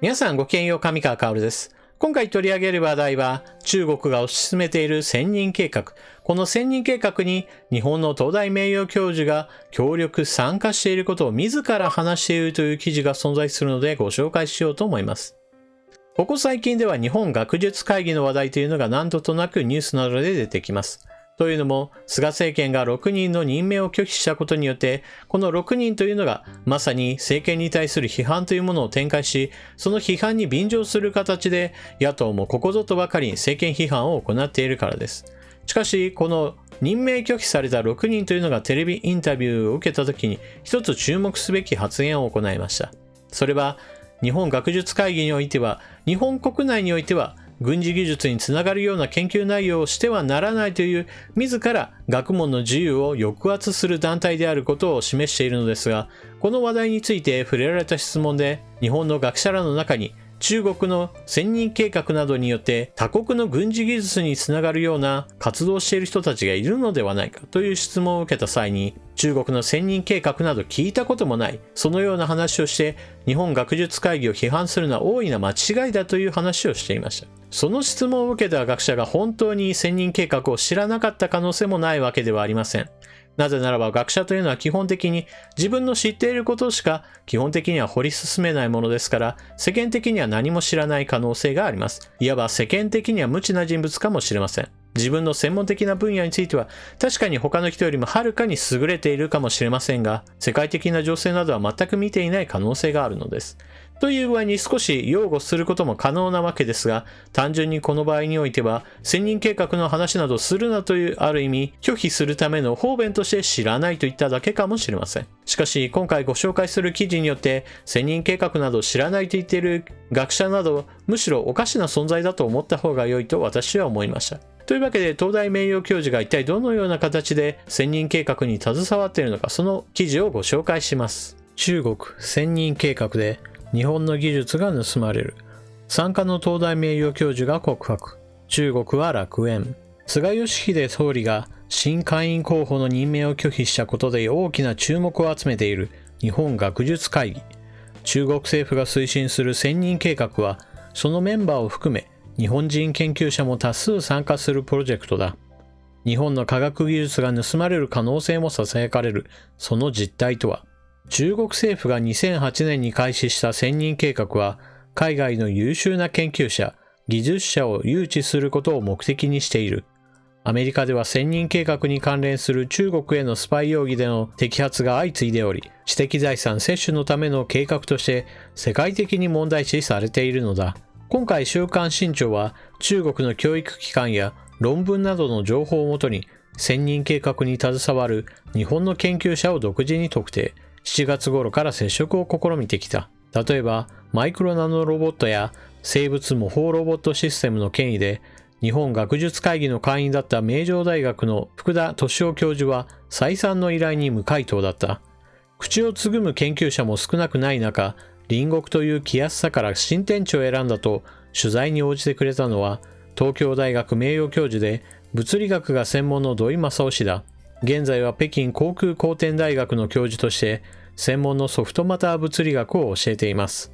皆さんごきげんよう、上川薫です。今回取り上げる話題は、中国が推し進めている1000人計画。この1000人計画に日本の東大名誉教授が協力参加していることを自ら話しているという記事が存在するのでご紹介しようと思います。ここ最近では日本学術会議の話題というのが何度となくニュースなどで出てきます。というのも、菅政権が6人の任命を拒否したことによって、この6人というのがまさに政権に対する批判というものを展開し、その批判に便乗する形で野党もここぞとばかりに政権批判を行っているからです。しかし、この任命拒否された6人というのがテレビインタビューを受けたときに一つ注目すべき発言を行いました。それは、日本学術会議においては、日本国内においては、軍事技術につながるような研究内容をしてはならないという自ら学問の自由を抑圧する団体であることを示しているのですが、この話題について触れられた質問で、日本の学者らの中に中国の1000人計画などによって他国の軍事技術につながるような活動をしている人たちがいるのではないかという質問を受けた際に、中国の1000人計画など聞いたこともない、そのような話をして日本学術会議を批判するのは大いな間違いだという話をしていました。その質問を受けた学者が本当に1000人計画を知らなかった可能性もないわけではありません。なぜならば学者というのは基本的に自分の知っていることしか基本的には掘り進めないものですから、世間的には何も知らない可能性があります。いわば世間的には無知な人物かもしれません。自分の専門的な分野については確かに他の人よりもはるかに優れているかもしれませんが、世界的な情勢などは全く見ていない可能性があるのです。という具合に少し擁護することも可能なわけですが、単純にこの場合においては、1000人計画の話などするなというある意味、拒否するための方便として知らないといっただけかもしれません。しかし、今回ご紹介する記事によって、1000人計画など知らないと言っている学者など、むしろおかしな存在だと思った方が良いと私は思いました。というわけで、東大名誉教授が一体どのような形で1000人計画に携わっているのか、その記事をご紹介します。中国1000人計画で日本の技術が盗まれる。参加の東大名誉教授が告白。中国は楽園。菅義偉総理が新会員候補の任命を拒否したことで大きな注目を集めている日本学術会議。中国政府が推進する1000人計画は、そのメンバーを含め日本人研究者も多数参加するプロジェクトだ。日本の科学技術が盗まれる可能性も囁かれる。その実態とは。中国政府が2008年に開始した1000人計画は、海外の優秀な研究者、技術者を誘致することを目的にしている。アメリカでは1000人計画に関連する中国へのスパイ容疑での摘発が相次いでおり、知的財産摂取のための計画として世界的に問題視されているのだ。今回週刊新潮は中国の教育機関や論文などの情報をもとに1000人計画に携わる日本の研究者を独自に特定。7月頃から接触を試みてきた。例えば、マイクロナノロボットや生物模倣ロボットシステムの権威で、日本学術会議の会員だった名城大学の福田敏夫教授は再三の依頼に無回答だった。口をつぐむ研究者も少なくない中、隣国という気安さから新天地を選んだと取材に応じてくれたのは、東京大学名誉教授で物理学が専門の土井正夫氏だ。現在は北京航空航天大学の教授として専門のソフトマター物理学を教えています。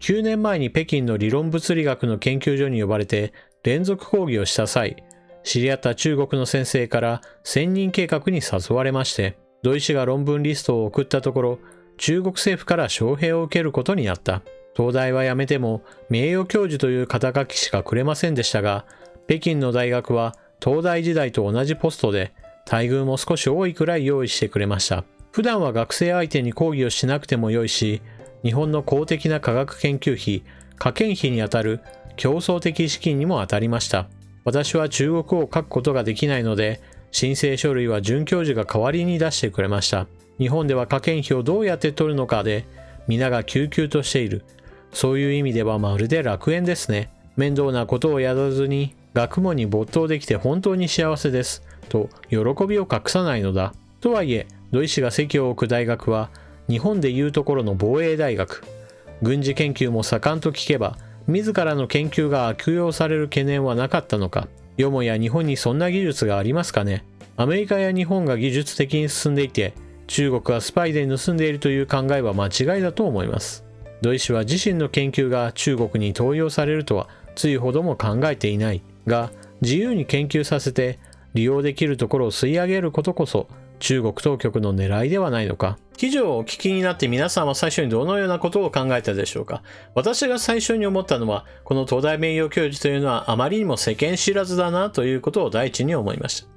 9年前に北京の理論物理学の研究所に呼ばれて連続講義をした際、知り合った中国の先生から1000人計画に誘われまして、土井氏が論文リストを送ったところ、中国政府から招聘を受けることになった。東大は辞めても名誉教授という肩書きしかくれませんでしたが、北京の大学は東大時代と同じポストで、待遇も少し多いくらい用意してくれました。普段は学生相手に講義をしなくてもよいし、日本の公的な科学研究費、科研費にあたる競争的資金にも当たりました。私は中国語を書くことができないので、申請書類は准教授が代わりに出してくれました。日本では科研費をどうやって取るのかで、皆が救急としている。そういう意味ではまるで楽園ですね。面倒なことをやらずに、学問に没頭できて本当に幸せです。と喜びを隠さないのだ。とはいえ、土井氏が籍を置く大学は日本でいうところの防衛大学。軍事研究も盛んと聞けば、自らの研究が悪用される懸念はなかったのか。よもや日本にそんな技術がありますかね。アメリカや日本が技術的に進んでいて、中国がスパイで盗んでいるという考えは間違いだと思います。土井氏は自身の研究が中国に盗用されるとはついほども考えていないが、自由に研究させて利用できるところを吸い上げることこそ中国当局の狙いではないのか。記事をお聞きになって皆さんは最初にどのようなことを考えたでしょうか。私が最初に思ったのは、この東大名誉教授というのはあまりにも世間知らずだなということを第一に思いました。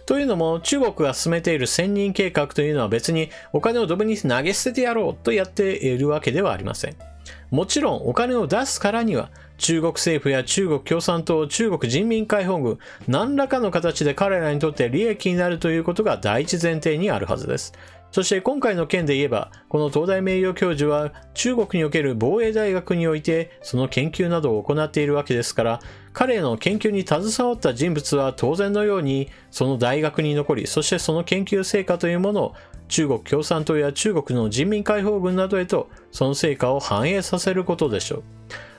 というのも、中国が進めている千人計画というのは別にお金をドブに投げ捨ててやろうとやっているわけではありません。もちろんお金を出すからには、中国政府や中国共産党、中国人民解放軍、何らかの形で彼らにとって利益になるということが第一前提にあるはずです。そして今回の件で言えば、この東大名誉教授は中国における防衛大学においてその研究などを行っているわけですから、彼の研究に携わった人物は当然のようにその大学に残り、そしてその研究成果というものを中国共産党や中国の人民解放軍などへとその成果を反映させることでしょう。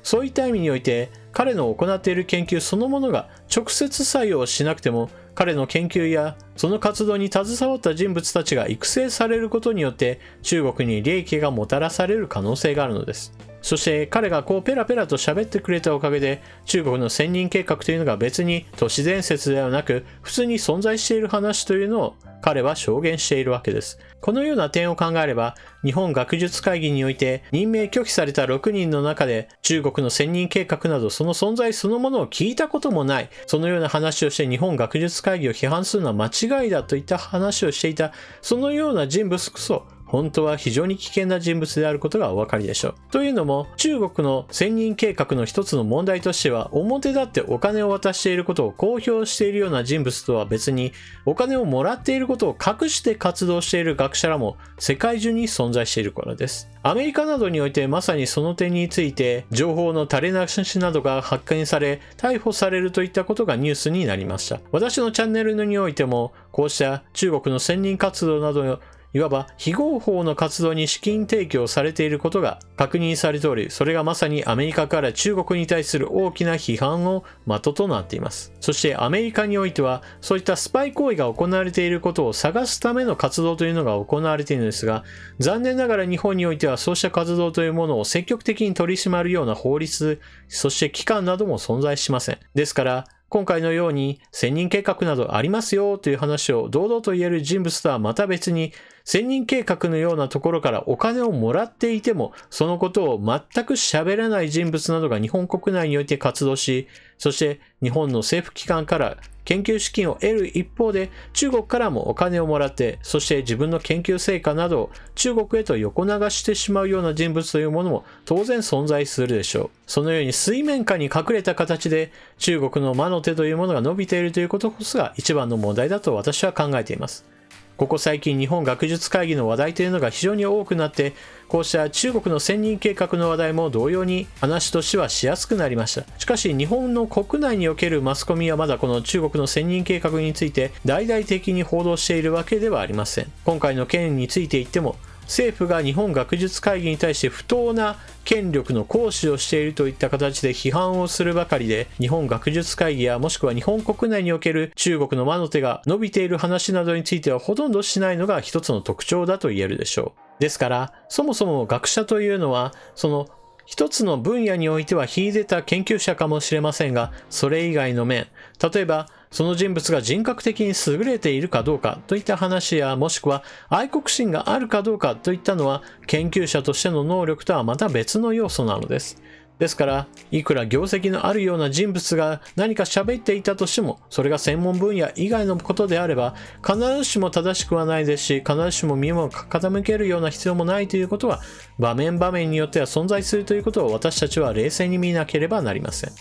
そういった意味において、彼の行っている研究そのものが直接作用しなくても、彼の研究やその活動に携わった人物たちが育成されることによって中国に利益がもたらされる可能性があるのです。そして彼がこうペラペラと喋ってくれたおかげで、中国の千人計画というのが別に都市伝説ではなく普通に存在している話というのを彼は証言しているわけです。このような点を考えれば、日本学術会議において任命拒否された6人の中で中国の千人計画などその存在そのものを聞いたこともない、そのような話をして日本学術会議を批判するのは間違いだといった話をしていた、そのような人物こそ本当は非常に危険な人物であることがお分かりでしょう。というのも、中国の千人計画の一つの問題としては、表立ってお金を渡していることを公表しているような人物とは別に、お金をもらっていることを隠して活動している学者らも世界中に存在しているからです。アメリカなどにおいてまさにその点について、情報の垂れ流しなどが発見され、逮捕されるといったことがニュースになりました。私のチャンネルにおいても、こうした中国の千人活動などのいわば非合法の活動に資金提供されていることが確認されており、それがまさにアメリカから中国に対する大きな批判の的となっています。そしてアメリカにおいては、そういったスパイ行為が行われていることを探すための活動というのが行われているのですが、残念ながら日本においてはそうした活動というものを積極的に取り締まるような法律、そして機関なども存在しません。ですから、今回のように千人計画などありますよという話を堂々と言える人物とはまた別に、千人計画のようなところからお金をもらっていてもそのことを全く喋らない人物などが日本国内において活動し、そして日本の政府機関から研究資金を得る一方で中国からもお金をもらって、そして自分の研究成果などを中国へと横流してしまうような人物というものも当然存在するでしょう。そのように水面下に隠れた形で中国の魔の手というものが伸びているということこそが一番の問題だと私は考えています。ここ最近日本学術会議の話題というのが非常に多くなって、こうした中国の千人計画の話題も同様に話としてはしやすくなりました。しかし日本の国内におけるマスコミはまだこの中国の千人計画について大々的に報道しているわけではありません。今回の件について言っても、政府が日本学術会議に対して不当な権力の行使をしているといった形で批判をするばかりで、日本学術会議やもしくは日本国内における中国の魔の手が伸びている話などについてはほとんどしないのが一つの特徴だと言えるでしょう。ですから、そもそも学者というのは、その一つの分野においては秀でた研究者かもしれませんが、それ以外の面、例えばその人物が人格的に優れているかどうかといった話や、もしくは愛国心があるかどうかといったのは研究者としての能力とはまた別の要素なのです。ですから、いくら業績のあるような人物が何か喋っていたとしても、それが専門分野以外のことであれば、必ずしも正しくはないですし、必ずしも耳を傾けるような必要もないということは、場面場面によっては存在するということを私たちは冷静に見なければなりません。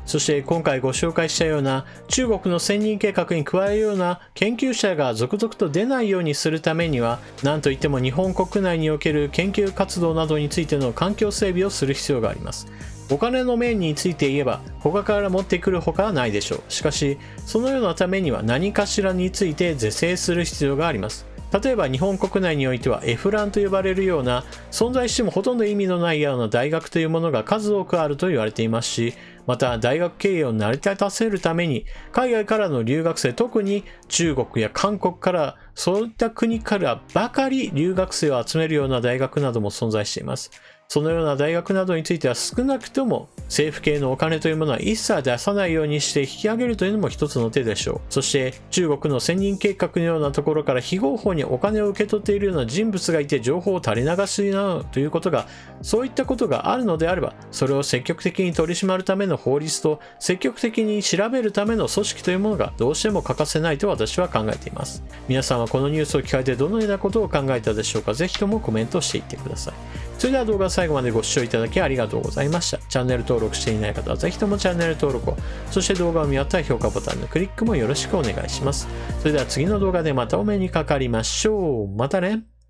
そして今回ご紹介したような中国の千人計画に加えるような研究者が続々と出ないようにするためには、何といっても日本国内における研究活動などについての環境整備をする必要があります。お金の面について言えば他から持ってくるほかはないでしょう。しかしそのようなためには何かしらについて是正する必要があります。例えば日本国内においてはエフランと呼ばれるような存在してもほとんど意味のないような大学というものが数多くあると言われていますし、また大学経営を成り立たせるために海外からの留学生、特に中国や韓国からそういった国からばかり留学生を集めるような大学なども存在しています。そのような大学などについては少なくとも政府系のお金というものは一切出さないようにして引き上げるというのも一つの手でしょう。そして中国の千人計画のようなところから非合法にお金を受け取っているような人物がいて情報を垂れ流しなうということが、そういったことがあるのであれば、それを積極的に取り締まるための法律と積極的に調べるための組織というものがどうしても欠かせないと私は考えています。皆さんはこのニュースを聞かれてどのようなことを考えたでしょうか。ぜひともコメントしていってください。それでは動画最後までご視聴いただきありがとうございました。チャンネル登録していない方はぜひともチャンネル登録を、そして動画を見終わったら評価ボタンのクリックもよろしくお願いします。それでは次の動画でまたお目にかかりましょう。またね。